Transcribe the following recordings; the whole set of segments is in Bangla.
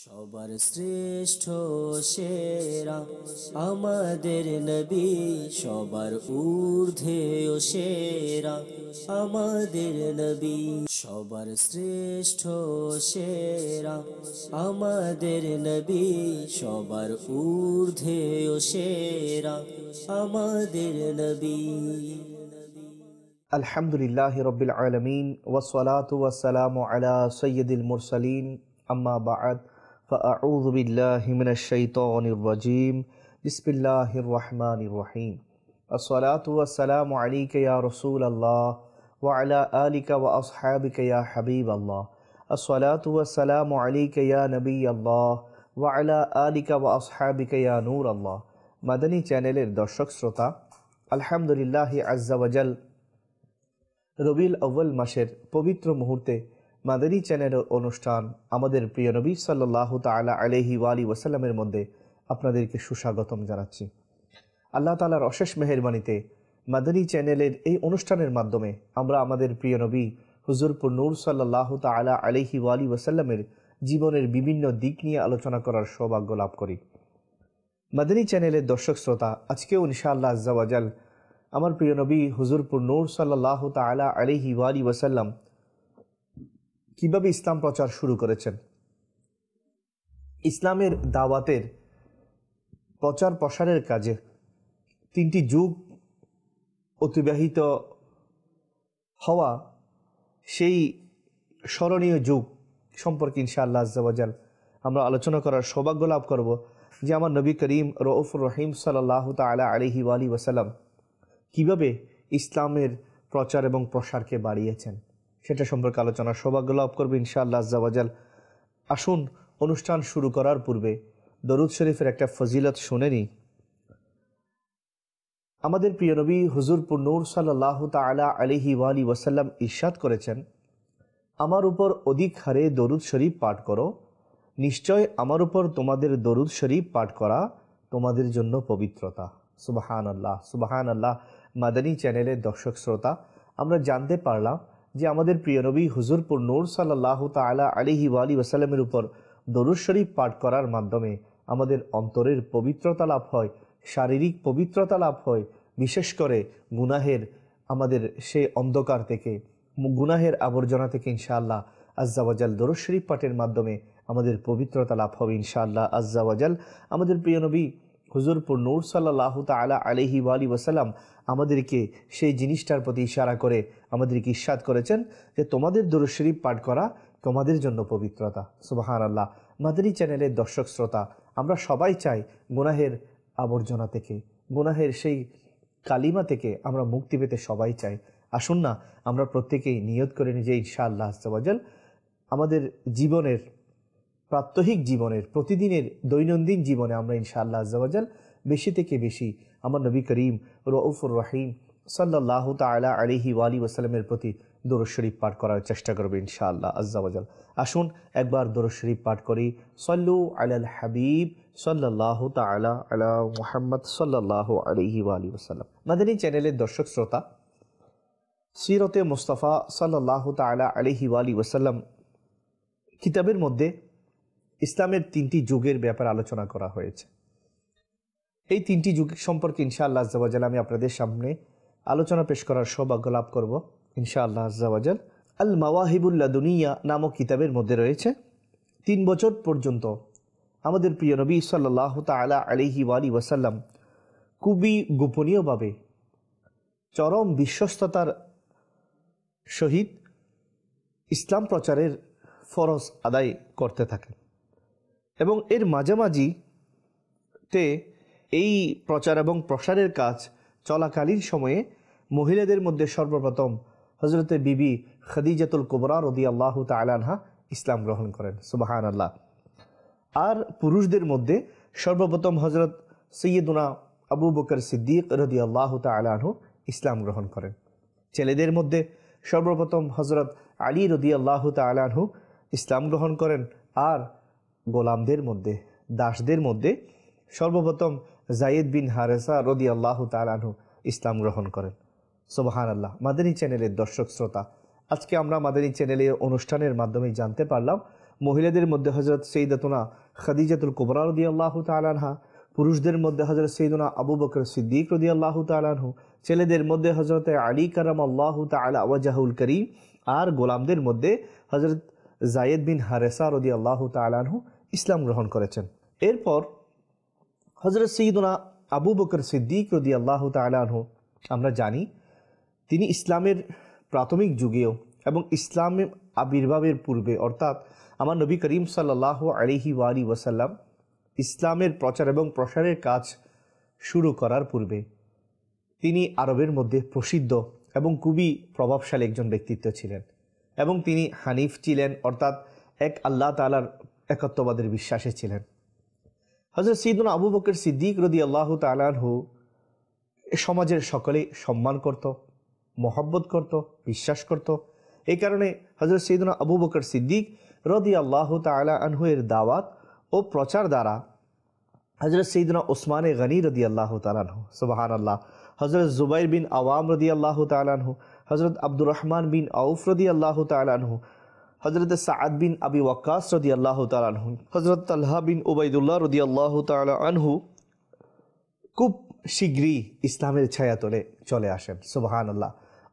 সবার শ্রেষ্ঠ সেরা আমাদের নবী, সবার ঊর্ধ্বে ও সেরা আমাদের নবী। সবার শ্রেষ্ঠ সেরা আমাদের নবী, সবার ঊর্ধ্বে ও সেরা আমাদের নবী। আলহামদুলিল্লাহি রাব্বিল আলামিন ওয়াসসালাতু ওয়াসসালামু আলা সাইয়্যিদিল মুরসালিন আম্মা বা'দ ফাআউযু বিল্লাহি মিনাশ শাইতানির রাজীম বিসমিল্লাহির রহমানির রহিম আসসালাতু ওয়াসসালামু আলাইকা ইয়া রাসূলাল্লাহ ওয়া আলা আলিকা ওয়া আসহাবিকা ইয়া হাবিবাল্লাহ আসসালাতু ওয়াসসালামু আলাইকা ইয়া নবিয়াল্লাহ ওয়া আলা আলিকা ওয়া আসহাবিকা ইয়া নূরাল্লাহ। মাদানী চ্যানেলের দর্শক শ্রোতা, আলহামদুলিল্লাহি আযজা ওয়া জাল রবিউল আউয়াল মাসের পবিত্র মুহূর্তে মাদানী চ্যানেলের অনুষ্ঠান আমাদের প্রিয় নবী সাল্লাল্লাহু তাআলা আলাইহি ওয়া আলিহি ওয়াসাল্লামের মধ্যে আপনাদেরকে সুস্বাগতম জানাচ্ছি। আল্লাহ তাআলার অশেষ মেহেরবানিতে মাদানী চ্যানেলের এই অনুষ্ঠানের মাধ্যমে আমরা আমাদের প্রিয় নবী হুজুর নূর সাল্লাল্লাহু তাআলা আলাইহি ওয়া আলিহি ওয়াসাল্লামের জীবনের বিভিন্ন দিক নিয়ে আলোচনা করার সৌভাগ্য লাভ করি। মাদানী চ্যানেলের দর্শক শ্রোতা, আজকেও ইনশাআল্লাহ আযজা ওয়া জাল আমার প্রিয় নবী হুজুর নূর সাল্লাল্লাহু তাআলা আলাইহি ওয়া আলিহি ওয়াসাল্লাম কিভাবে ইসলাম প্রচার শুরু করেছেন, ইসলামের দাওয়াতের প্রচার প্রসারের কাজে তিনটি যুগ অতিবাহিত হওয়া, সেই স্মরণীয় যুগ সম্পর্কে ইনশাআল্লাহ আযজা ওয়া জাল আমরা আলোচনা করার সৌভাগ্য লাভ করব, যে আমার নবী করিম রউফুর রহিম সাল্লাল্লাহু তাআলা আলাইহি ওয়া আলিহি ওয়াসাল্লাম কিভাবে ইসলামের প্রচার এবং প্রসারকে বাড়িয়েছেন, সেটা সম্পর্কে আলোচনার সৌভাগ্য লাভ করবে ইনশাআল্লাহ আযজা ওয়া জাল। আসুন অনুষ্ঠান শুরু করার পূর্বে দরুদ শরীফের একটা ফজিলত শুনে নিই। আমাদের প্রিয় নবী হুজুর নূর সাল্লাল্লাহু তাআলা আলাইহি ওয়া আলিহি ওয়াসাল্লাম ইরশাদ করেছেন, আমার উপর অধিক হারে দরুদ শরীফ পাঠ করো, নিশ্চয় আমার উপর তোমাদের দরুদ শরীফ পাঠ করা তোমাদের জন্য পবিত্রতা। সুবহানাল্লাহ, সুবহানাল্লাহ। মাদানী চ্যানেলের দর্শক শ্রোতা, আমরা জানতে পারলাম যে আমাদের প্রিয় নবী হুজুর নূর সাল্লাল্লাহু তাআলা আলাইহি ওয়া আলিহি ওয়াসাল্লামের উপর দরুদ শরীফ পাঠ করার মাধ্যমে আমাদের অন্তরের পবিত্রতা লাভ হয়, শারীরিক পবিত্রতা লাভ হয়, বিশেষ করে গুনাহের আমাদের সেই অন্ধকার থেকে, গুনাহের আবর্জনা থেকে ইনশাআল্লাহ আযজা ওয়া জাল দরুদ শরীফ পাঠের মাধ্যমে আমাদের পবিত্রতা লাভ হবে ইনশাআল্লাহ আযজা ওয়া জাল। আমাদের প্রিয় নবী হুজুর নূর সাল্লাল্লাহু তাআলা আলাইহি ওয়া আলিহি ওয়াসাল্লাম আমাদেরকে সেই জিনিসটার প্রতি ইশারা করে আমাদেরকে ইরশাদ করেছেন যে তোমাদের দরুদ শরীফ পাঠ করা তোমাদের জন্য পবিত্রতা। সুবহানাল্লাহ। মাদানী চ্যানেলের দর্শক শ্রোতা, আমরা সবাই চাই গুনাহের আবর্জনা থেকে, গুনাহের সেই কালিমা থেকে আমরা মুক্তি পেতে সবাই চাই। আসুন না আমরা প্রত্যেকেই নিয়ত করে নিই যে ইনশাআল্লাহ আযজা ওয়া জাল আমাদের জীবনের, প্রাত্যহিক জীবনের, প্রতিদিনের দৈনন্দিন জীবনে আমরা ইনশাআল্লাহ আযজা ওয়া জাল বেশি থেকে বেশি আমার নবী করিম রউফুর রহিম সাল্লাল্লাহু তাআলা আলাইহি ওয়া আলিহি ওয়াসাল্লামের প্রতি দরুদ শরীফ পাঠ করার চেষ্টা করব ইনশাআল্লাহ আযজা ওয়া জাল। আসুন একবার দরুদ শরীফ পাঠ করি। সাল্লু আলাল হাবিব সাল্লাল্লাহু তাআলা আলা মুহাম্মদ সাল্লাল্লাহু আলাইহি ওয়া আলিহি ওয়াসাল্লাম। মাদানী চ্যানেলের দর্শক শ্রোতা, সিরতে মুস্তাফা সাল্লাল্লাহু তাআলা আলাইহি ওয়া আলিহি ওয়াসাল্লাম কিতাবের মধ্যে ইসলামের তিনটি যুগের ব্যাপারে আলোচনা করা হয়েছে। এই তিনটি যুগ সম্পর্কে ইনশাআল্লাহ আযজা ওয়া জাল আমি আপনাদের সামনে আলোচনা পেশ করার সৌভাগ্য লাভ করব ইনশাআল্লাহ আযজা ওয়া জাল। আল মাওয়াহিবুল লাদুনিয়া নামক কিতাবের মধ্যে রয়েছে 3 বছর পর্যন্ত আমাদের প্রিয় নবী সাল্লাল্লাহু তাআলা আলাইহি ওয়া আলিহি ওয়াসাল্লাম খুবই গোপনীয়ভাবে চরম বিশ্বস্ততার সহিত ইসলাম প্রচারের ফরজ আদায় করতে থাকেন, এবং এর মাঝামাঝিতে এই প্রচার এবং প্রসারের কাজ চলাকালীন সময়ে মহিলাদের মধ্যে সর্বপ্রথম হযরতে বিবি খাদিজাতুল কুবরা রাদিয়াল্লাহু তাআলা আনহা ইসলাম গ্রহণ করেন। সুবহানাল্লাহ। আর পুরুষদের মধ্যে সর্বপ্রথম হযরত সাইয়্যিদুনা আবু বকর সিদ্দিক রাদিয়াল্লাহু তাআলা আনহু ইসলাম গ্রহণ করেন। ছেলেদের মধ্যে সর্বপ্রথম হযরত আলী রাদিয়াল্লাহু তাআলা আনহু ইসলাম গ্রহণ করেন। আর গোলামদের মধ্যে, দাসদের মধ্যে সর্বপ্রথম যায়েদ বিন হারেসা রাদিয়াল্লাহু তাআলা আনহু ইসলাম গ্রহণ করেন। সুবহানাল্লাহ। মাদানী চ্যানেলের দর্শক শ্রোতা, আজকে আমরা মাদানী চ্যানেলের অনুষ্ঠানের মাধ্যমে জানতে পারলাম মহিলাদের মধ্যে হজরত সৈয়দাতুনা খাদিজাতুল কুবরা রাদিয়াল্লাহু তাআলা আনহা, পুরুষদের মধ্যে হজরত সৈয়দুনা আবু বকর সিদ্দিক রাদিয়াল্লাহু তাআলা আনহু, ছেলেদের মধ্যে হজরত আলী কারামাল্লাহু তাআলা ওয়াজহুল করিম, আর গোলামদের মধ্যে হজরত জায়েদ বিন হারেসা রাদিয়াল্লাহু তাআলা আনহু ইসলাম গ্রহণ করেছেন। এরপর হজরত সৈয়দুনা আবু বকর সিদ্দিক রাদিয়াল্লাহু তাআলা আনহু, আমরা জানি তিনি ইসলামের প্রাথমিক যুগেও এবং ইসলামের আবির্ভাবের পূর্বে, অর্থাৎ আমার নবী করিম সাল্লাল্লাহু আলাইহি ওয়াসাল্লাম ইসলামের প্রচার এবং প্রসারের কাজ শুরু করার পূর্বে তিনি আরবের মধ্যে প্রসিদ্ধ এবং খুবই প্রভাবশালী একজন ব্যক্তিত্ব ছিলেন এবং তিনি হানিফ ছিলেন, অর্থাৎ এক আল্লাহ তাআলার একত্ববাদের বিশ্বাসী ছিলেন। হযরত সাইয়্যিদুনা আবু বকর সিদ্দিক রাদিয়াল্লাহু তাআলা আনহু সমাজের সকলে সম্মান করত, মহব্বত করত, বিশ্বাস করত। এই কারণে হযরত সাইয়্যিদুনা আবু বকর সিদ্দিক রাদিয়াল্লাহু তাআলা আনহু এর দাওয়াত ও প্রচার দ্বারা হযরত সাইয়্যিদুনা উসমান গনি রাদিয়াল্লাহু তাআলা আনহু, সুবহানাল্লাহ, হযরত জুবাইর বিন আওয়াম রাদিয়াল্লাহু তাআলা আনহু, হযরত আব্দুর রহমান বিন আউফ রাদিয়াল্লাহু তাআলা আনহু, হযরত সাআদ বিন আবি ওয়াক্কাস রাদিয়াল্লাহু তাআলা আনহু, হযরত তালহা বিন উবাইদুল্লাহ রাদিয়াল্লাহু তাআলা আনহু খুব শীঘ্রই ইসলামের ছায়াতলে চলে আসেন, সুবহানাল্লাহ।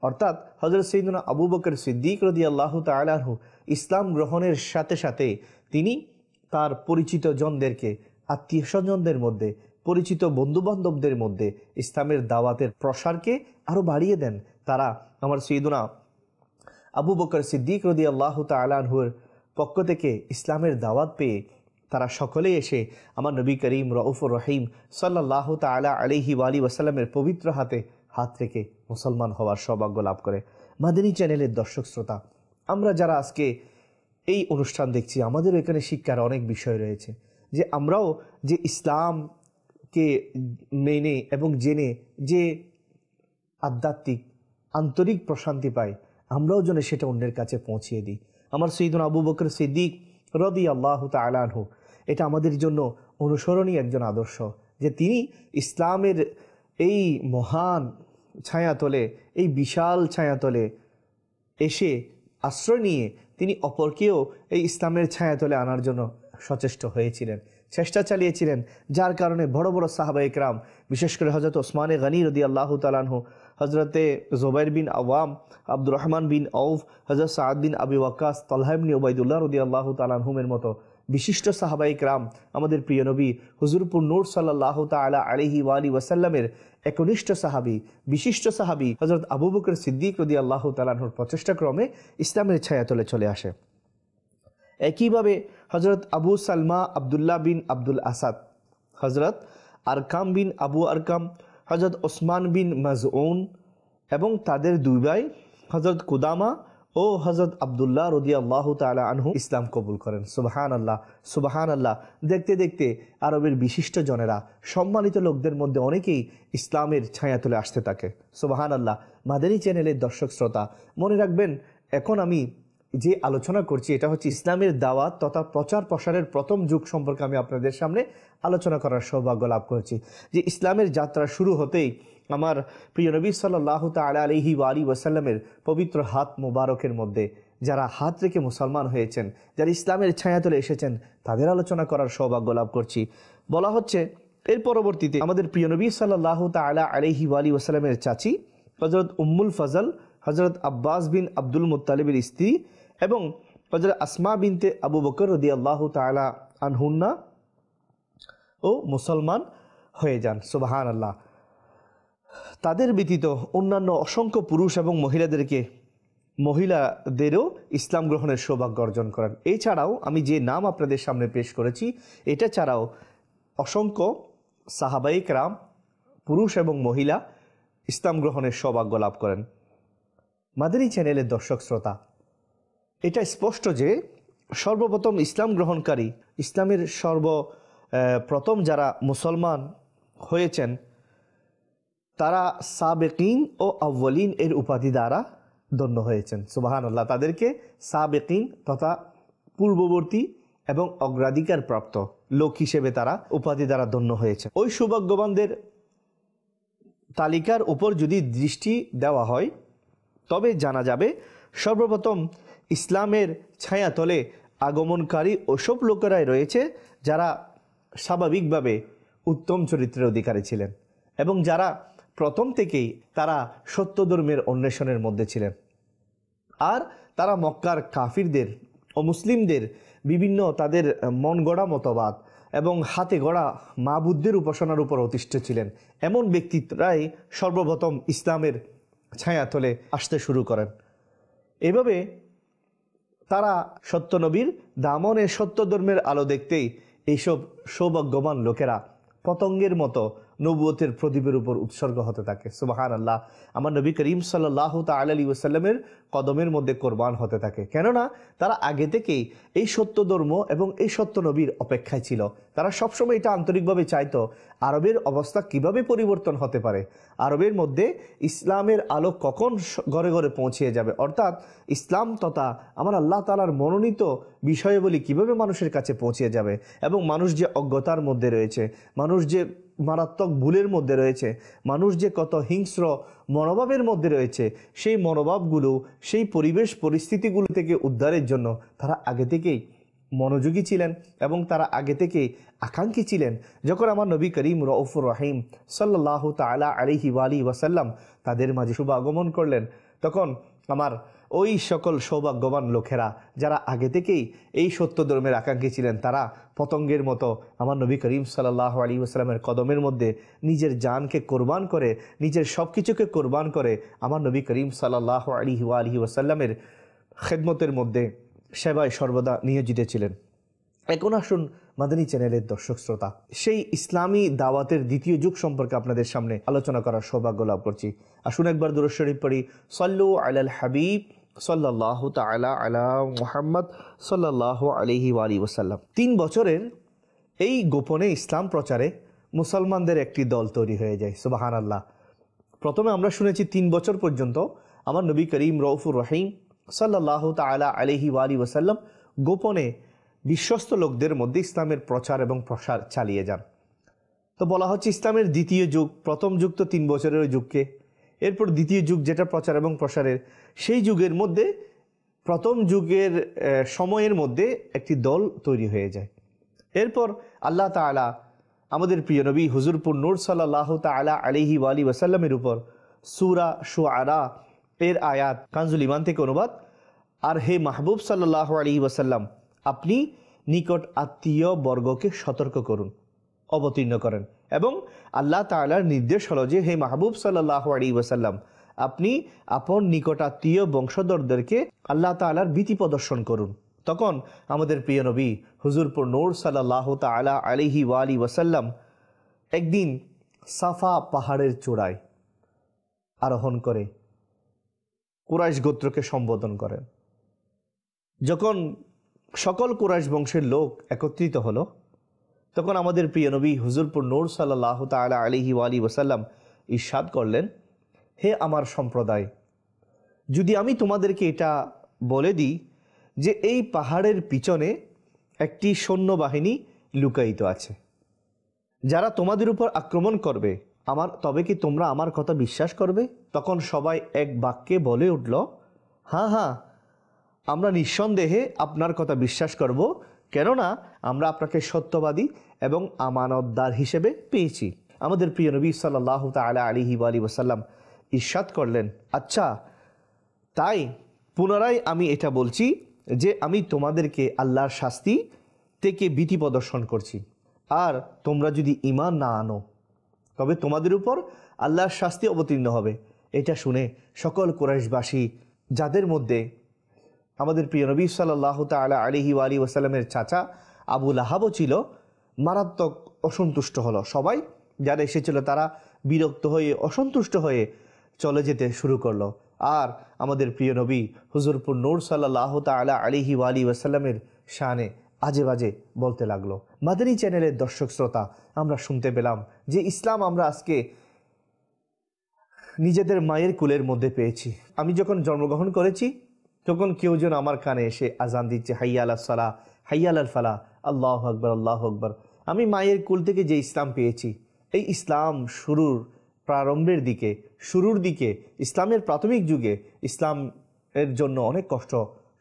অর্থাৎ হযরত সাইয়্যিদুনা আবু বকর সিদ্দিক রাদিয়াল্লাহু তাআলা আনহু ইসলাম গ্রহণের সাথে সাথে তিনি তার পরিচিত জনদেরকে, আত্মীয় স্বজনদের মধ্যে, পরিচিত বন্ধুবান্ধবদের মধ্যে ইসলামের দাওয়াতের প্রসারকে আরও বাড়িয়ে দেন। তারা আমার সাইয়্যিদুনা আবু বকর সিদ্দিক রাদিয়াল্লাহু তাআলা আনহুর পক্ষ থেকে ইসলামের দাওয়াত পেয়ে তারা সকলেই এসে আমার নবী করিম রউফুর রহিম সাল্লাল্লাহু তাআলা আলাইহি ওয়াসাল্লামের পবিত্র হাতে হাত রেখে মুসলমান হওয়ার সৌভাগ্য লাভ করে। মাদানী চ্যানেলের দর্শক শ্রোতা, আমরা যারা আজকে এই অনুষ্ঠান দেখছি, আমাদেরও এখানে শিক্ষার অনেক বিষয় রয়েছে, যে আমরাও যে ইসলামকে মেনে এবং জেনে যে আধ্যাত্মিক আন্তরিক প্রশান্তি পাই, আমরাও যেন সেটা অন্যের কাছে পৌঁছিয়ে দিই। আমার সাইয়্যিদুনা আবু বকর সিদ্দিক রাদিয়াল্লাহু তাআলা আনহু এটা আমাদের জন্য অনুসরণীয় একজন আদর্শ, যে তিনি ইসলামের এই মহান ছায়াতলে, এই বিশাল ছায়াতলে এসে আশ্রয় নিয়ে তিনি অপরকেও এই ইসলামের ছায়াতলে আনার জন্য সচেষ্ট হয়েছিলেন, চেষ্টা চালিয়েছিলেন, যার কারণে বড় বড় সাহাবা ইকরাম, বিশেষ করে হযরত ওসমান গনি রাদিয়াল্লাহু তাআলা আনহু, হযরতে জুবাইর বিন আওয়াম, আব্দুর রহমান বিন আউফ, হযরত সাআদ বিন আবি ওয়াক্কাস, তালহা ইবনে উবাইদুল্লাহ রাদিয়াল্লাহু তাআলা আনহুমের মতো বিশিষ্ট সাহাবা ইকরাম, আমাদের প্রিয় নবী হুজুরপুর নূর সাল্লাল্লাহু তাআলা আলাইহি ওয়াসাল্লামের একনিষ্ঠ সাহাবী, বিশিষ্ট সাহাবী হযরত আবু বকর সিদ্দিক রাদিয়াল্লাহু তাআলা আনহুর প্রচেষ্টাক্রমে ইসলামের ছায়াতলে চলে আসে। একইভাবে হযরত আবু সালমা আব্দুল্লাহ বিন আব্দুল আসাদ, হযরত আরকাম বিন আবু আরকাম, হযরত ওসমান বিন মাজউন এবং তাদের দুই ভাই হযরত কুদামা ও হযরত আব্দুল্লাহ রাদিয়াল্লাহু তাআলা আনহু ইসলাম কবুল করেন। সুবহানাল্লাহ, সুবহানাল্লাহ। দেখতে দেখতে আরবের বিশিষ্ট জনেরা, সম্মানিত লোকদের মধ্যে অনেকেই ইসলামের ছায়াতলে আসতে থাকে। সুবহানাল্লাহ। মাদানী চ্যানেলের দর্শক শ্রোতা, মনে রাখবেন, এখন আমি যে আলোচনা করছি এটা হচ্ছে ইসলামের দাওয়াত তথা প্রচার প্রসারের প্রথম যুগ সম্পর্কে আমি আপনাদের সামনে আলোচনা করার সৌভাগ্য লাভ করেছি। যে ইসলামের যাত্রা শুরু হতেই আমার প্রিয় নবী সাল্লাল্লাহু তাআলা আলাইহি ওয়াসাল্লামের পবিত্র হাত মুবারকের মধ্যে যারা হাত রেখে মুসলমান হয়েছেন, যারা ইসলামের ছায়াতলে এসেছেন, তাদের আলোচনা করার সৌভাগ্য লাভ করছি। বলা হচ্ছে এর পরবর্তীতে আমাদের প্রিয় নবী সাল্লাল্লাহু তাআলা আলাইহি ওয়াসাল্লামের চাচি হযরত উম্মুল ফজল, হযরত আব্বাস বিন আব্দুল মুত্তালিবের স্ত্রী এবং হযরত আসমা বিনতে আবু বকর রাদিয়াল্লাহু তাআলা আনহুন্না ও মুসলমান হয়ে যান। সুবহানাল্লাহ। তাদের ব্যতীত অন্যান্য অসংখ্য পুরুষ এবং মহিলাদেরও ইসলাম গ্রহণের সৌভাগ্য অর্জন করেন। এছাড়াও আমি যে নাম আপনাদের সামনে পেশ করেছি, এটা ছাড়াও অসংখ্য সাহাবায়ে কেরাম, পুরুষ এবং মহিলা ইসলাম গ্রহণের সৌভাগ্য লাভ করেন। মাদানী চ্যানেলের দর্শক শ্রোতা, এটা স্পষ্ট যে সর্বপ্রথম ইসলাম গ্রহণকারী, ইসলামের সর্বপ্রথম যারা মুসলমান হয়েছেন, তারা সাবেকিন ও আউ্বালিন এর উপাধি দ্বারা ধন্য হয়েছেন। সুবহানাল্লাহ। তাদেরকে সাবেকিন তথা পূর্ববর্তী এবং অগ্রাধিকার প্রাপ্ত লোক হিসেবে তারা উপাধি দ্বারা ধন্য হয়েছে। ওই সৌভাগ্যবানদের তালিকার উপর যদি দৃষ্টি দেওয়া হয়, তবে জানা যাবে সর্বপ্রথম ইসলামের ছায়াতলে আগমনকারী ওসব লোকেরাই রয়েছে যারা স্বাভাবিকভাবে উত্তম চরিত্রের অধিকারী ছিলেন এবং যারা প্রথম থেকেই তারা সত্য ধর্মের অন্বেষণের মধ্যে ছিলেন। আর তারা মক্কার কাফিরদের ও মুসলিমদের বিভিন্ন তাদের মন গড়া মতবাদ এবং হাতে গড়া মাবুদ্দের উপাসনার উপর অতিষ্ঠ ছিলেন। এমন ব্যক্তিত্বরাই সর্বপ্রথম ইসলামের ছায়াতলে আসতে শুরু করেন। এভাবে তারা সত্য নবীর দামনে সত্য ধর্মের আলো দেখতেই এইসব সৌভাগ্যবান লোকেরা পতঙ্গের মতো নবুয়তের প্রদীপের উপর উৎসর্গ হতে থাকে। সুবহানাল্লাহ। আমার নবী করিম সাল্লাল্লাহু তাআলা আলাইহি ওয়াসাল্লামের কদমের মধ্যে কোরবান হতে থাকে, কেননা তারা আগে থেকেই এই সত্য ধর্ম এবং এই সত্য নবীর অপেক্ষায় ছিল। তারা সবসময় এটা আন্তরিকভাবে চাইতো আরবের অবস্থা কিভাবে পরিবর্তন হতে পারে, আরবের মধ্যে ইসলামের আলো কখন ঘরে ঘরে পৌঁছিয়ে যাবে, অর্থাৎ ইসলাম তথা আমার আল্লাহ তাআলার মনোনীত বিষয়াবলী কিভাবে মানুষের কাছে পৌঁছিয়ে যাবে, এবং মানুষ যে অজ্ঞতার মধ্যে রয়েছে, মানুষ যে মারাত্মক ভুলের মধ্যে রয়েছে, মানুষ যে কত হিংস্র মনোভাবের মধ্যে রয়েছে, সেই মনোভাবগুলো সেই পরিবেশ পরিস্থিতিগুলো থেকে উদ্ধারের জন্য তারা আগে থেকেই মনোযোগী ছিলেন এবং তারা আগে থেকেই আকাঙ্ক্ষী ছিলেন। যখন আমার নবী করিম রউফুর রহিম সাল্লাল্লাহু তাআলা আলাইহি ওয়াসাল্লাম তাদের মাঝে শুভ আগমন করলেন, তখন আমার ওই সকল সৌভাগ্যবান লোকেরা যারা আগে থেকেই এই সত্য ধর্মের আকাঙ্ক্ষী ছিলেন, তারা পতঙ্গের মতো আমার নবী করিম সাল্লাল্লাহু আলাইহি ওয়াসাল্লামের কদমের মধ্যে নিজের জানকে কোরবান করে, নিজের সব কিছুকে কোরবান করে আমার নবী করিম সাল্লাল্লাহু আলাইহি ওয়াসাল্লামের খেদমতের মধ্যে সেবায় সর্বদা নিয়োজিত ছিলেন। এখন আসুন মাদানী চ্যানেলের দর্শক শ্রোতা, সেই ইসলামী দাওয়াতের দ্বিতীয় যুগ সম্পর্কে আপনাদের সামনে আলোচনা করার সৌভাগ্য লাভ করছি। আসুন একবার দুরূদ শরীফ পড়ি। সাল্লু আলাল হাবিব সাল্লাল্লাহু তাআলা আলা মুহাম্মদ সাল্লাল্লাহু আলাইহি ওয়াসাল্লাম। 3 বছরের এই গোপনে ইসলাম প্রচারে মুসলমানদের একটি দল তৈরি হয়ে যায়। সুবহানাল্লাহ। প্রথমে আমরা শুনেছি 3 বছর পর্যন্ত আমার নবী করিম রউফুর রহিম সাল্লাল্লাহু তাআলা আলাইহি ওয়াসাল্লাম গোপনে বিশ্বস্ত লোকদের মধ্যে ইসলামের প্রচার এবং প্রসার চালিয়ে যান। তো বলা হচ্ছে ইসলামের দ্বিতীয় যুগ, প্রথম যুগ তো 3 বছরের যুগকে, এরপর দ্বিতীয় যুগ যেটা প্রচার এবং প্রসারের, সেই যুগের মধ্যে প্রথম যুগের সময়ের মধ্যে একটি দল তৈরি হয়ে যায়। এরপর আল্লাহ তাআলা আমাদের প্রিয় নবী হুজুরপুর নূর সাল্লাল্লাহু তাআলা আলাইহি ওয়াসাল্লামের উপর সূরা শুআরা এর আয়াত কানজুল ঈমান থেকে অনুবাদ, আর হে মাহবুব সাল্লাল্লাহু আলাইহি ওয়াসাল্লাম, আপনি নিকট আত্মীয় বর্গকে সতর্ক করুন, অবতীর্ণ করেন। এবং আল্লাহ তাআলার নির্দেশ হলো যে হে মাহবুব সাল্লাল্লাহু আলাইহি ওয়াসাল্লাম, আপনি আপন নিকটাত্মীয় বংশধরদেরকে আল্লাহ তাআলার ভীতি প্রদর্শন করুন। তখন আমাদের প্রিয় নবী হুজুরপুর নূর সাল্লাল্লাহু তাআলা আলাইহি ওয়াসাল্লাম একদিন সাফা পাহাড়ের চূড়ায় আরোহণ করে কুরাইশ গোত্রকে সম্বোধন করেন। যখন সকল কুরাইশ বংশের লোক একত্রিত হলো, তখন আমাদের প্রিয় নবী হুজুরপুর নূর সাল্লাল্লাহু তাআলা আলাইহি ওয়াসাল্লাম ইরশাদ করলেন, হে আমার সম্প্রদায়, যদি আমি তোমাদেরকে এটা বলে দিই যে এই পাহাড়ের পিছনে একটি সৈন্যবাহিনী লুকায়িত আছে যারা তোমাদের উপর আক্রমণ করবে, তবে কি তোমরা আমার কথা বিশ্বাস করবে? তখন সবাই এক বাক্যে বলে উঠল, হ্যাঁ হ্যাঁ, আমরা নিঃসন্দেহে আপনার কথা বিশ্বাস করব, কেননা আমরা আপনাকে সত্যবাদী এবং আমানতদার হিসেবে পেয়েছি। আমাদের প্রিয় নবী সাল্লাল্লাহু তাআলা আলাইহি ওয়াসাল্লাম ইরশাদ করলেন, আচ্ছা তাই পুনরায় আমি এটা বলছি যে আমি তোমাদেরকে আল্লাহর শাস্তি থেকে ভীতি প্রদর্শন করছি, আর তোমরা যদি ঈমান না আনো তবে তোমাদের উপর আল্লাহর শাস্তি অবতীর্ণ হবে। এটা শুনে সকল কুরাইশবাসী, যাদের মধ্যে আমাদের প্রিয় নবী সাল্লাল্লাহু তাআলা আলাইহি ওয়াসাল্লামের চাচা আবু লাহাবও ছিল, মারাত্মক অসন্তুষ্ট হলো। সবাই যারা এসেছিল তারা বিরক্ত হয়ে অসন্তুষ্ট হয়ে চলে যেতে শুরু করলো। আর আমাদের প্রিয় নবী হুজুরপুর নূর সাল্লাল্লাহু তাআলা আলাইহি ওয়াসাল্লামের শানে আজে বাজে বলতে লাগলো। মাদানী চ্যানেলের দর্শক শ্রোতা, আমরা শুনতে পেলাম যে ইসলাম আমরা আজকে নিজেদের মায়ের কুলের মধ্যে পেয়েছি। আমি যখন জন্মগ্রহণ করেছি তখন কেউ যেন আমার কানে এসে আজান দিচ্ছে, হাইয়া আলাস সালাহ, হাইয়া আলাল ফালাহ, আল্লাহু আকবার, আল্লাহু আকবার। আমি মায়ের কুল থেকে যে ইসলাম পেয়েছি, এই ইসলাম শুরুর দিকে ইসলামের প্রাথমিক যুগে ইসলাম এর জন্য অনেক কষ্ট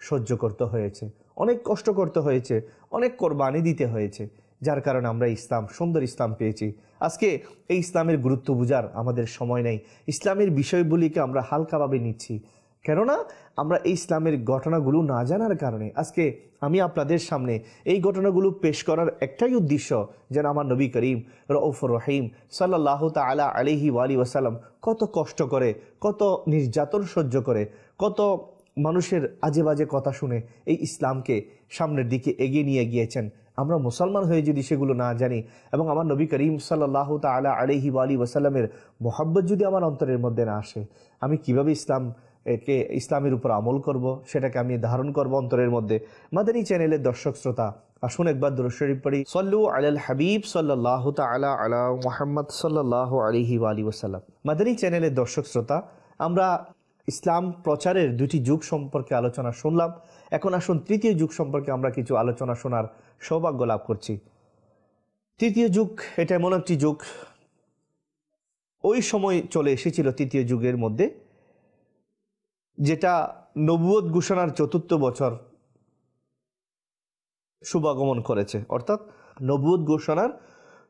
সহ্য করতে হয়েছে, অনেক কষ্ট করতে হয়েছে, অনেক কোরবানি দিতে হয়েছে, যার কারণে আমরা ইসলাম, সুন্দর ইসলাম পেয়েছি। আজকে এই ইসলামের গুরুত্ব বোঝার আমাদের সময় নেই। ইসলামের বিষয়গুলিকে আমরা হালকাভাবে নিচ্ছি, কেননা আমরা এই ইসলামের ঘটনাগুলো না জানার কারণে। আজকে আমি আপনাদের সামনে এই ঘটনাগুলো পেশ করার একটাই উদ্দেশ্য, যেন আমার নবী করিম রউফুর রহিম সাল্লাল্লাহু তাআলা আলাইহি ওয়াসাল্লাম কত কষ্ট করে, কত নির্যাতন সহ্য করে, কত মানুষের আজে বাজে কথা শুনে এই ইসলামকে সামনের দিকে এগিয়ে নিয়ে গিয়েছেন। আমরা মুসলমান হয়ে যদি সেগুলো না জানি এবং আমার নবী করিম সাল্লাল্লাহু তাআলা আলাইহি ওয়াসাল্লামের মোহাব্বত যদি আমার অন্তরের মধ্যে না আসে, আমি কিভাবে ইসলামের উপর আমল করব, সেটাকে আমি ধারণ করব অন্তরের মধ্যে। মাদানী চ্যানেলের দর্শক শ্রোতা, আসুন একবার দুরূদ শরীফ পড়ি। সল্লু আলাল হাবিব সাল্লাল্লাহু তাআলা আলা মুহাম্মদ সাল্লাল্লাহু আলাইহি ওয়াসাল্লাম। মাদানী চ্যানেলের দর্শক শ্রোতা, আমরা ইসলাম প্রচারের দুটি যুগ সম্পর্কে আলোচনা শুনলাম। এখন আসুন তৃতীয় যুগ সম্পর্কে আমরা কিছু আলোচনা শোনার সৌভাগ্য লাভ করছি। তৃতীয় যুগ এটা এমন একটি যুগ, ওই সময় চলে এসেছিল তৃতীয় যুগের মধ্যে, যেটা নবুয়ত ঘোষণার ৪র্থ বছর শুভাগমন করেছে, অর্থাৎ নবুয়ত ঘোষণার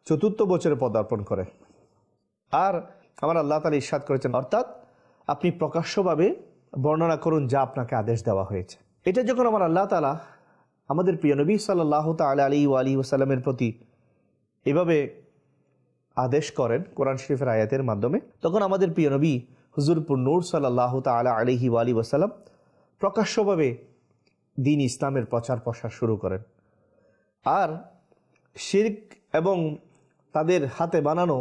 ৪র্থ বছরে পদার্পণ করে। আর আমার আল্লাহ তাআলা ইরশাদ করেছেন, অর্থাৎ আপনি প্রকাশ্যভাবে বর্ণনা করুন যা আপনাকে আদেশ দেওয়া হয়েছে। এটা যখন আমার আল্লাহ তাআলা আমাদের প্রিয় নবী সাল্লাল্লাহু তাআলা আলাইহি ওয়াসাল্লামের প্রতি এভাবে আদেশ করেন কোরআন শরীফের আয়াতের মাধ্যমে, তখন আমাদের প্রিয় নবী হুজুর নূর সাল্লাল্লাহু তাআলা আলাইহি ওয়াসাল্লাম প্রকাশ্যভাবে দ্বীন ইসলামের প্রচার প্রসার শুরু করেন। আর শিরক এবং তাদের হাতে বানানো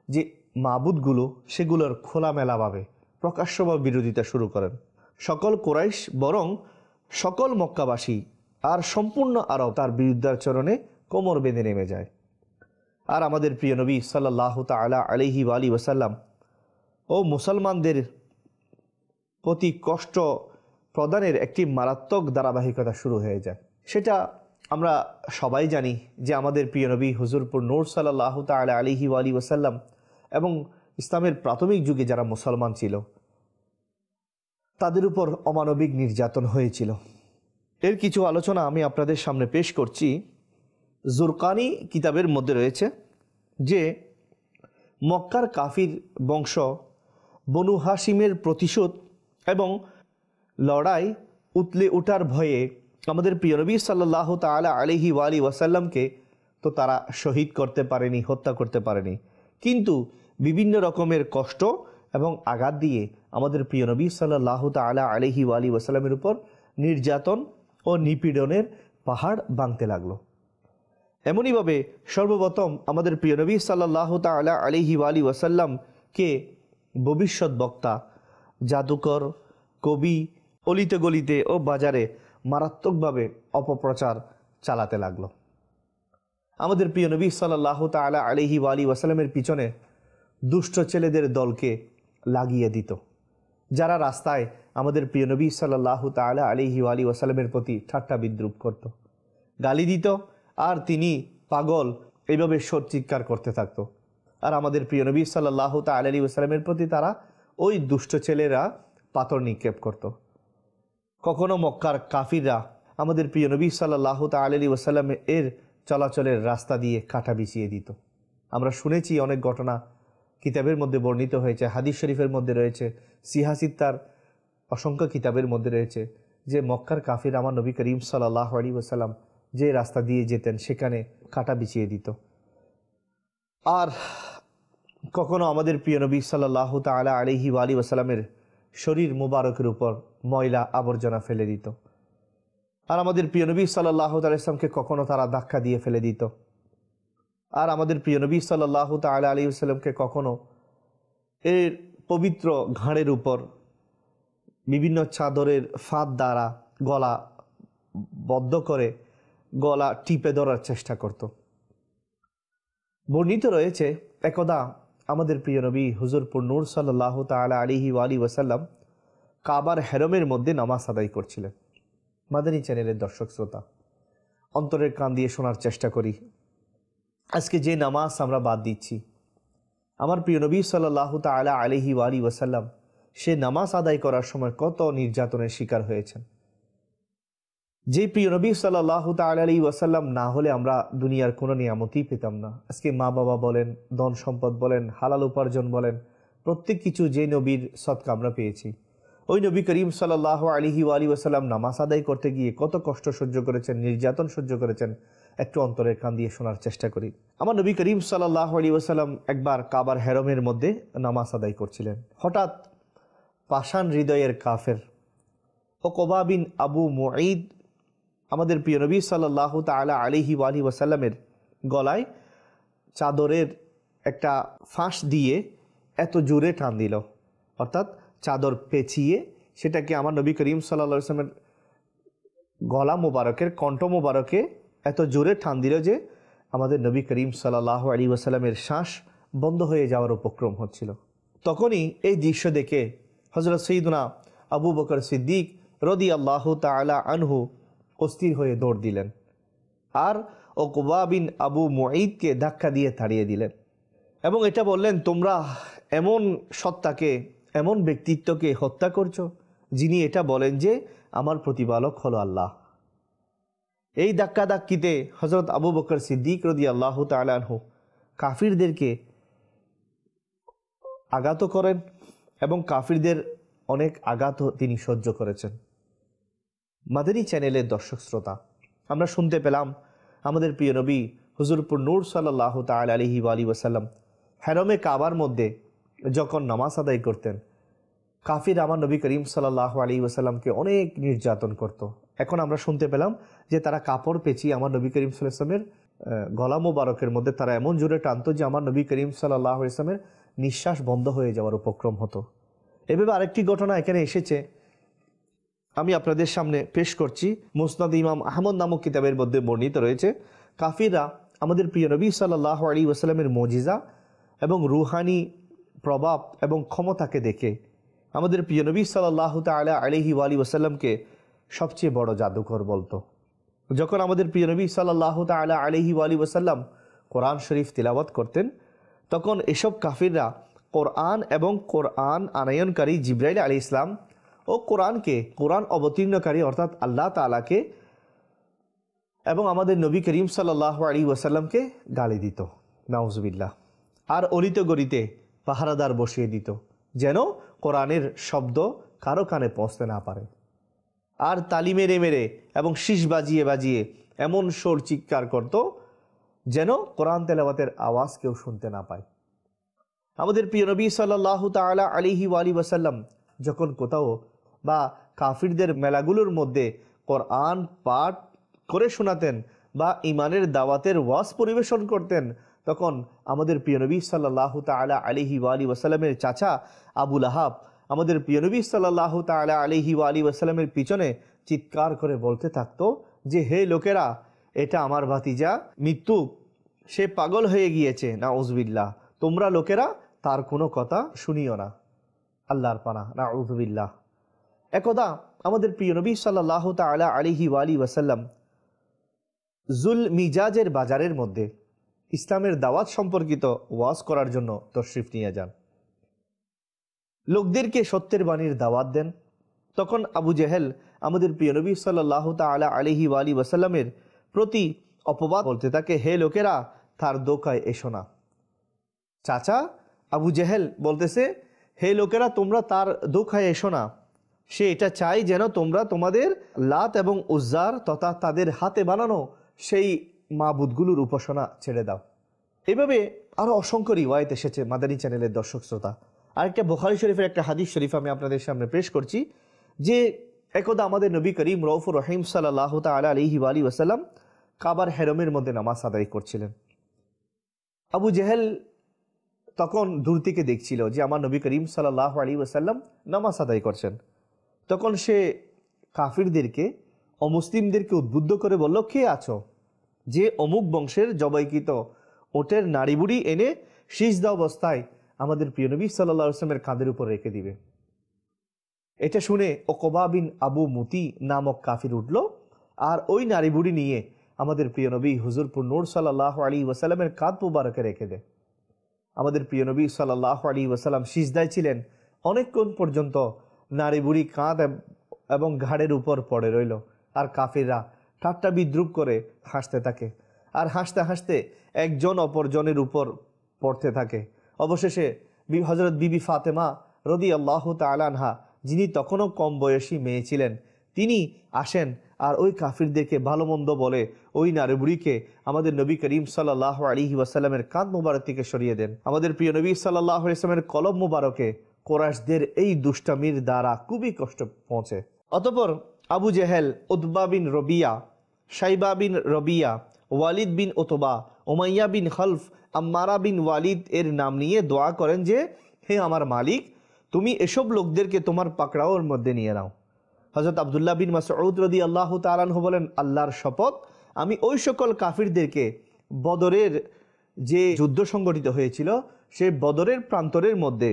যে মাবুদগুলো, সেগুলোর খোলামেলাভাবে প্রকাশ্যভাবে বিরোধিতা শুরু করেন। সকল কুরাইশ বরং সকল মক্কাবাসী আর সম্পূর্ণ আরব তার বিরুদ্ধাচরণে কোমর বেঁধে নেমে যায়। আর আমাদের প্রিয় নবী সাল্লাল্লাহু তাআলা আলাইহি ওয়াসাল্লাম ও মুসলমানদের প্রতি কষ্ট প্রদানের একটি মারাত্মক ধারাবাহিকতা শুরু হয়ে যায়। সেটা আমরা সবাই জানি যে আমাদের প্রিয় নবী হুজুর নূর সাল্লাল্লাহু তাআলা আলাইহি ওয়াসাল্লাম এবং ইসলামের প্রাথমিক যুগে যারা মুসলমান ছিল, তাদের উপর অমানবিক নির্যাতন হয়েছিল। এর কিছু আলোচনা আমি আপনাদের সামনে পেশ করছি। জুরকানি কিতাবের মধ্যে রয়েছে যে মক্কার কাফির বংশ বনু হাশিমের প্রতিশোধ এবং লড়াই উতলে ওঠার ভয়ে আমাদের প্রিয় নবী সাল্লাল্লাহু তাআলা আলাইহি ওয়াসাল্লামকে তো তারা শহীদ করতে পারেনি, হত্যা করতে পারেনি, কিন্তু বিভিন্ন রকমের কষ্ট এবং আঘাত দিয়ে আমাদের প্রিয় নবী সাল্লাল্লাহু তাআলা আলাইহি ওয়াসাল্লামের উপর নির্যাতন ও নিপীড়নের পাহাড় ভাঙতে লাগলো। এমনইভাবে সর্বপ্রথম আমাদের প্রিয় নবী সাল্লাল্লাহু তাআলা আলাইহি ওয়াসাল্লামকে ভবিষ্যৎ বক্তা, জাদুকর, কবি অলিতে গলিতে ও বাজারে মারাত্মকভাবে অপপ্রচার চালাতে লাগলো। আমাদের প্রিয় নবী সাল্লাল্লাহু তাআলা আলাইহি ওয়াসাল্লামের পিছনে দুষ্ট ছেলেদের দলকে লাগিয়ে দিত, যারা রাস্তায় আমাদের প্রিয় নবী সাল্লাল্লাহু তাআলা আলাইহি ওয়াসাল্লামের প্রতি ঠাট্টা বিদ্রুপ করত, গালি দিত, আর তিনি পাগল এইভাবে সোর চিৎকার করতে থাকতো। আর আমাদের প্রিয় নবী সাল্লাল্লাহু তাআলা আলাইহি ওয়াসাল্লামের প্রতি তারা ওই দুষ্ট ছেলেরা পাথর নিক্ষেপ করত। কখনো মক্কার কাফিররা আমাদের প্রিয় নবী সাল্লাল্লাহু তাআলা আলাইহি ওয়াসাল্লাম এর চলাচলের রাস্তা দিয়ে কাঁটা বিছিয়ে দিত। আমরা শুনেছি অনেক ঘটনা, কিতাবের মধ্যে বর্ণিত হয়েছে, হাদিস শরীফের মধ্যে রয়েছে, সিহাসিত্তার অসংখ্য কিতাবের মধ্যে রয়েছে যে মক্কার কাফির আমার নবী করিম সাল্লাল্লাহু আলাইহি ওয়াসাল্লাম যে রাস্তা দিয়ে যেতেন সেখানে কাঁটা বিছিয়ে দিত। আর কখনো আমাদের প্রিয় নবী সাল্লাল্লাহু তাআলা আলাইহি ওয়াসাল্লামের শরীর মুবারকের উপর ময়লা আবর্জনা ফেলে দিত। আর আমাদের প্রিয় নবী সাল্লাল্লাহু তাআলা আলাইহি ওয়াসাল্লামকে কখনো তারা ধাক্কা দিয়ে ফেলে দিত। আর আমাদের প্রিয় নবী সাল্লাল্লাহু তাআলা আলাইহি ওয়াসাল্লামকে কখনো এর পবিত্র ঘাড়ের উপর বিভিন্ন চাদরের ফাঁদ দ্বারা গলা বদ্ধ করে গলা টিপে ধরার চেষ্টা করত। বর্ণিত রয়েছে একদা আমাদের প্রিয় নবী হুজুর নূর সাল্লাল্লাহু তাআলা আলাইহি ওয়াসাল্লাম কাবার হেরমের মধ্যে নামাজ আদায় করছিলেন। মাদানী চ্যানেলের দর্শক শ্রোতা, অন্তরের কান দিয়ে শোনার চেষ্টা করি। আজকে যে নামাজ আমরা বাদ দিচ্ছি, আমার প্রিয় নবী সাল্লাল্লাহু তাআলা আলাইহি ওয়াসাল্লাম সে নামাজ আদায় করার সময় কত নির্যাতনের শিকার হয়েছেন। যে প্রিয় নবী সাল্লাল্লাহু তাআলা আলাইহি ওয়াসাল্লাম না হলে আমরা দুনিয়ার কোনো নিয়ামতই পেতাম না। আজকে মা বাবা বলেন, ধন সম্পদ বলেন, হালাল উপার্জন বলেন, প্রত্যেক কিছু যে নবীর সদকা আমরা পেয়েছি। ওই নবী করিম সাল্লাল্লাহু আলাইহি ওয়াসাল্লাম নামাজ আদায় করতে গিয়ে কত কষ্ট সহ্য করেছেন, নির্যাতন সহ্য করেছেন, একটু অন্তরের কান দিয়ে শোনার চেষ্টা করি। আমার নবী করিম সাল্লাল্লাহু আলাইহি ওয়াসাল্লাম একবার কাবার হেরমের মধ্যে নামাজ আদায় করছিলেন। হঠাৎ পাষাণ হৃদয়ের কাফের উকবা বিন আবু মুঈদ আমাদের প্রিয় নবী সাল্লাল্লাহু তাআলা আলাইহি ওয়াসাল্লামের গলায় চাদরের একটা ফাঁস দিয়ে এত জোরে টান দিল, অর্থাৎ চাদর পেঁচিয়ে সেটাকে আমার নবী করিম সাল্লাল্লাহু আলাইহি ওয়াসাল্লামের গলা মোবারকের কণ্ঠ মোবারকে এত জোরে টান দিল যে আমাদের নবী করিম সাল্লাল্লাহু আলাইহি ওয়াসাল্লামের শ্বাস বন্ধ হয়ে যাওয়ার উপক্রম হচ্ছিল। তখনই এই দৃশ্য দেখে হযরত সৈয়দনা আবু বকর সিদ্দিক রাদিয়াল্লাহু তাআলা আনহু অস্থির হয়ে দৌড় দিলেন আর উকবা বিন আবু মুঈদকে ধাক্কা দিয়ে তাড়িয়ে দিলেন এবং এটা বললেন, তোমরা এমন সত্তাকে, এমন ব্যক্তিত্বকে হত্যা করছো যিনি এটা বলেন যে আমার প্রতিপালক হলো আল্লাহ। এই ধাক্কাধাক্কিতে হযরত আবু বকর সিদ্দিক রাদিয়াল্লাহু তাআলা আনহু কাফিরদেরকে আঘাত করেন এবং কাফিরদের অনেক আঘাত তিনি সহ্য করেছেন। মাদানী চ্যানেলের দর্শক শ্রোতা, আমরা শুনতে পেলাম আমাদের প্রিয় নবী হুজুরপুর নূর সাল্লাল্লাহু তাআলা আলাইহি ওয়াসাল্লাম হেরমে কাবার মধ্যে যখন নামাজ আদায় করতেন, কাফির আমার নবী করিম সাল্লাল্লাহু আলাইহি ওয়াসাল্লামকে অনেক নির্যাতন করত। এখন আমরা শুনতে পেলাম যে তারা কাপড় পেঁচিয়ে আমার নবী করিম সাল্লাল্লাহু আলাইহি ওয়াসাল্লামের গলা মোবারকের মধ্যে তারা এমন জোরে টানতো যে আমার নবী করিম সাল্লাল্লাহু আলাইহি ওয়াসাল্লামের নিঃশ্বাস বন্ধ হয়ে যাওয়ার উপক্রম হতো। এভাবে আরেকটি ঘটনা এখানে এসেছে, আমি আপনাদের সামনে পেশ করছি। মুসনাদ ইমাম আহমদ নামক কিতাবের মধ্যে বর্ণিত রয়েছে, কাফিররা আমাদের প্রিয় নবী সাল্লাল্লাহু আলাইহি ওয়াসাল্লামের মুজিজা এবং রুহানি প্রভাব এবং ক্ষমতাকে দেখে আমাদের প্রিয় নবী সাল্লাল্লাহু তাআলা আলাইহি ওয়াসাল্লামকে সবচেয়ে বড় জাদুকর বলতো। যখন আমাদের প্রিয় নবী সাল্লাল্লাহু তাআলা আলাইহি ওয়াসাল্লাম কোরআন শরীফ তিলাওয়াত করতেন, তখন এসব কাফিররা কোরআন এবং কোরআন আনয়নকারী জিবরাইল আলাইহিস সালাম ও কোরআন অবতীর্ণকারী অর্থাৎ আল্লাহ তাআলাকে এবং আমাদের নবী করিম সাল্লাল্লাহু আলাইহি ওয়াসাল্লামকে গালি দিত, নাউজুবিল্লাহ। আর অলিতে গলিতে পাহারাদার বসিয়ে দিত যেন কোরআনের শব্দ কারো কানে পৌঁছতে না পারে। আর তালি মেরে মেরে এবং শীষ বাজিয়ে বাজিয়ে এমন সুর চিৎকার করত যেন কোরআন তেলাওয়াতের আওয়াজ কেউ শুনতে না পায়। আমাদের প্রিয় নবী সাল্লাল্লাহু তাআলা আলাইহি ওয়াসাল্লাম যখন কোথাও বা কাফিরদের মেলাগুলোর মধ্যে কোরআন পাঠ করে শোনাতেন বা ইমানের দাওয়াতের ওয়াজ পরিবেশন করতেন, তখন আমাদের প্রিয় নবী সাল্লাল্লাহু তাআলা আলাইহি ওয়াসাল্লামের চাচা আবু লাহাব আমাদের প্রিয় নবী সাল্লাল্লাহু তাআলা আলাইহি ওয়াসাল্লামের পিছনে চিৎকার করে বলতে থাকতো যে, হে লোকেরা, এটা আমার ভাতিজা মৃত্যু, সে পাগল হয়ে গিয়েছে, নাউজুবিল্লাহ, তোমরা লোকেরা তার কোনো কথা শুনিও না, আল্লাহর পানাহ, নাউজুবিল্লাহ। একদা আমাদের প্রিয় নবী সাল্লাল্লাহু তাআলা আলাইহি ওয়াসাল্লাম জুল মিজাজের বাজারের মধ্যে ইসলামের দাওয়াত সম্পর্কিত ওয়াজ করার জন্য তশরিফ নিয়ে যান, লোকদেরকে সত্যের বাণীর দাওয়াত দেন। তখন আবু জেহেল আমাদের প্রিয় নবী সাল্লাল্লাহু তাআলা আলাইহি ওয়াসাল্লামের প্রতি অপবাদ বলতে থাকে, হে লোকেরা, তার দোকায় এসো না। চাচা আবু জেহেল বলতেছে, হে লোকেরা, তোমরা তার দোকায় এসো না, সে এটা চাই যেন তোমরা তোমাদের লাত এবং উজ্জার তথা তাদের হাতে বানানো সেই মাবুদগুলোর উপাসনা ছেড়ে দাও। এভাবে আরও অসংখ্য রিওয়ায়াত এসেছে মাদানী চ্যানেলের দর্শক শ্রোতা। আরেকটা বুখারী শরীফের একটা হাদিস শরীফ আমি আপনাদের সামনে পেশ করছি যে একদা আমাদের নবী করিম রউফুর রহিম সাল্লাল্লাহু তাআলা আলাইহি ওয়াসাল্লাম কাবার হেরমের মধ্যে নামাজ আদায় করছিলেন। আবু জেহেল তখন দূর থেকে দেখছিল যে আমার নবী করিম সাল্লাল্লাহু আলাইহি ওয়াসাল্লাম নামাজ আদায় করছেন। তখন সে কাফিরদেরকে, অমুসলিমদেরকে উদ্বুদ্ধ করে বলল, কে আছো যে অমুক বংশের জবাইকৃত ওটের নাড়ি বুড়ি এনে সিজদা অবস্থায় আমাদের প্রিয় নবী সাল্লাল্লাহু আলাইহি ওয়াসাল্লামের কাঁধের উপর রেখে দিবে। এটা শুনে উকবা বিন আবু মুতি নামক কাফির উঠল আর ওই নাড়ি বুড়ি নিয়ে আমাদের প্রিয় নবী হুজুরপুর নূর সাল্লাল্লাহু আলাইহি ওয়াসাল্লামের কাঁধ মুবারকে রেখে দেয়। আমাদের প্রিয় নবী সাল্লাল্লাহু আলাইহি ওয়াসাল্লাম সিজদায় ছিলেন, অনেকক্ষণ পর্যন্ত নাড়ি বুড়ি কাঁধ এবং ঘাড়ের উপর পড়ে রইল আর কাফিররা ঠাট্টা বিদ্রুপ করে হাসতে থাকে, আর হাসতে হাসতে একজন অপরজনের উপর পড়তে থাকে। অবশেষে হজরত বিবি ফাতেমা রাদিয়াল্লাহু তাআলা আনহা, যিনি তখনও কম বয়সী মেয়ে ছিলেন, তিনি আসেন আর ওই কাফিরদেরকে ভালো মন্দ বলে ওই নারী বুড়িকে আমাদের নবী করিম সাল্লাল্লাহু আলাইহি ওয়াসাল্লামের কাঁধ মুবারক থেকে সরিয়ে দেন। আমাদের প্রিয় নবী সাল্লাল্লাহু আলাইহি ওয়াসাল্লামের কলব মুবারকে কোরাইশদের এই দুষ্টামির দ্বারা খুবই কষ্ট পৌঁছে। অতঃপর আবু জেহেল, উতবা বিন রবিয়া, শাইবা বিন রবিয়া, ওয়ালিদ বিন ওতবা, উমাইয়া বিন খলফ, আম্মারা বিন ওয়ালিদ এর নাম নিয়ে দোয়া করেন যে, হে আমার মালিক, তুমি এসব লোকদেরকে তোমার পাকড়াওর মধ্যে নিয়ে নাও। হযরত আব্দুল্লাহ বিন মাসউদ রাদিয়াল্লাহু তাআলা আনহু বলেন, আল্লাহর শপথ, আমি ওই সকল কাফিরদেরকে বদরের যে যুদ্ধ সংগঠিত হয়েছিল সেই বদরের প্রান্তরের মধ্যে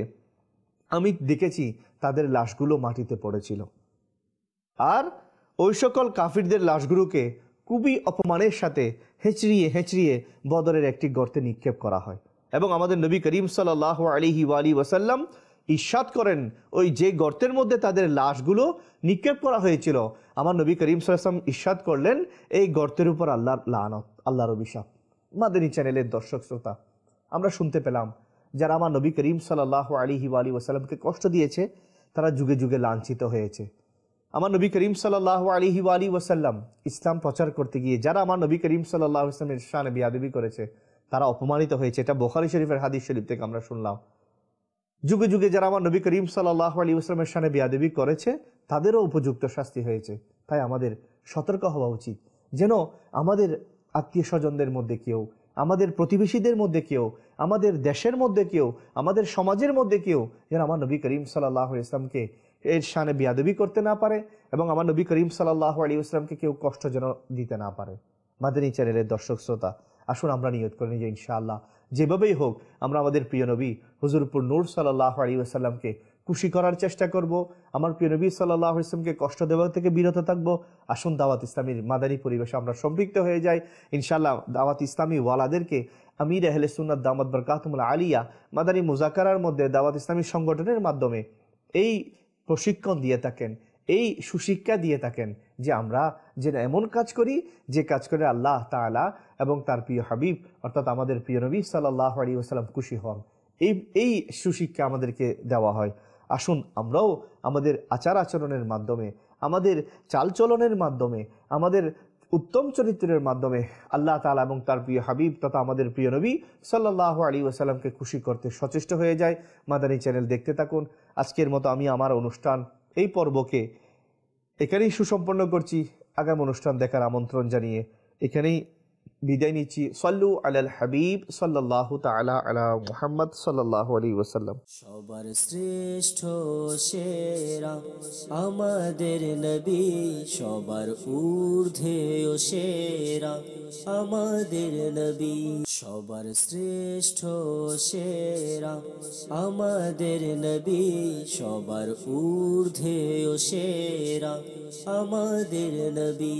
আমি দেখেছি তাদের লাশগুলো মাটিতে পড়েছিল, আর ওই সকল কাফিরদের লাশগুলোকে খুবই অপমানের সাথে হেঁচড়িয়ে হেঁচড়িয়ে বদরের একটি গর্তে নিক্ষেপ করা হয়। এবং আমাদের নবী করিম সাল্লাল্লাহু আলাইহি ওয়াসাল্লাম ইরশাদ করেন, ওই যে গর্তের মধ্যে তাদের লাশগুলো নিক্ষেপ করা হয়েছিল, আমার নবী করিম সাল্লাল্লাহু আলাইহি ওয়াসাল্লাম ইরশাদ করলেন, এই গর্তের উপর আল্লাহর লানত, আল্লাহর অভিশাপ। মাদানী চ্যানেলের দর্শক শ্রোতা, আমরা শুনতে পেলাম যারা আমার নবী করিম সাল্লাল্লাহু আলাইহি ওয়াসাল্লামকে কষ্ট দিয়েছে তারা যুগে যুগে লাঞ্ছিত হয়েছে। আমার নবী করিম সাল্লাল্লাহু আলাইহি ওয়াসাল্লাম ইসলাম প্রচার করতে গিয়ে যারা আমার নবী করিম সাল্লাল্লাহু আলাইহি ওয়াসাল্লামের শানে বেয়াদবি করেছে তারা অপমানিত হয়েছে। এটা বুখারী শরীফের হাদিস শরীফ থেকে আমরা শুনলাম। যুগে যুগে যারা আমার নবী করিম সাল্লাল্লাহু আলাইহি ওয়াসাল্লামের শানে বেয়াদবি করেছে তাদেরও উপযুক্ত শাস্তি হয়েছে। তাই আমাদের সতর্ক হওয়া উচিত যেন আমাদের আত্মীয় স্বজনদের মধ্যে কেউ, আমাদের প্রতিবেশীদের মধ্যে কেউ, আমাদের দেশের মধ্যে কেউ, আমাদের সমাজের মধ্যে কেউ যেন আমার নবী করিম সাল্লাল্লাহু আলাইহি ওয়াসাল্লামকে এর শানে বেয়াদবি করতে না পারে এবং আমার নবী করিম সাল্লাল্লাহু আলাইহি ওয়াসাল্লামকে কেউ কষ্ট যেন দিতে না পারে। মাদানী চ্যানেলের দর্শক শ্রোতা, আসুন আমরা নিয়ত করি যে ইনশাআল্লাহ যেভাবেই হোক আমরা আমাদের প্রিয় নবী হুজুরপুর নূর সাল্লাল্লাহু আলাইহি ওয়াসাল্লামকে খুশি করার চেষ্টা করব, আমার প্রিয় নবী সাল্লাল্লাহু আলাইহি ওয়াসাল্লামকে কষ্ট দেওয়া থেকে বিরত থাকবো। আসুন দাওয়াত ইসলামীর মাদানী পরিবেশে আমরা সম্পৃক্ত হয়ে যাই। ইনশাআল্লাহ দাওয়াত ইসলামী ওয়ালাদেরকে আমির আহলে সুন্নাত দামাত বরকাতুহুল আলিয়া মাদানী মুজাকারার মধ্যে দাওয়াত ইসলামী সংগঠনের মাধ্যমে এই প্রশিক্ষণ দিয়ে থাকেন, এই সুশিক্ষা দিয়ে থাকেন যে আমরা যেন এমন কাজ করি যে কাজ করে আল্লাহ তাআলা এবং তার প্রিয় হাবিব অর্থাৎ আমাদের প্রিয় নবী সাল্লাল্লাহু আলাইহি ওয়াসাল্লাম খুশি হন। এই সুশিক্ষা আমাদেরকে দেওয়া হয়। আসুন আমরাও আমাদের আচার আচরণের মাধ্যমে, আমাদের চালচলনের মাধ্যমে, আমাদের উত্তম চরিত্রের মাধ্যমে আল্লাহ তাআলা এবং তার প্রিয় হাবিব তথা আমাদের প্রিয় নবী সাল্লাল্লাহু আলাইহি ওয়াসাল্লামকে খুশি করতে সচেষ্ট হয়ে যায়। মাদানী চ্যানেল দেখতে থাকুন। আজকের মতো আমি আমার অনুষ্ঠান এই পর্বকে এখানেই সুসম্পন্ন করছি। আগামী অনুষ্ঠান দেখার আমন্ত্রণ জানিয়ে এখানেই বিদায় নিচ্ছি। সাল্লু আলাল হাবিব সাল্লাল্লাহু তাআলা আলা মুহাম্মদ সাল্লাল্লাহু আলাইহি ওয়াসাল্লাম। সবার শ্রেষ্ঠ সেরা আমাদের নবী, সবার ঊর্ধ্বে ও সেরা আমাদের নবী, সবার শ্রেষ্ঠ সেরা আমাদের নবী, সবার ঊর্ধ্বে ও সেরা আমাদের নবী।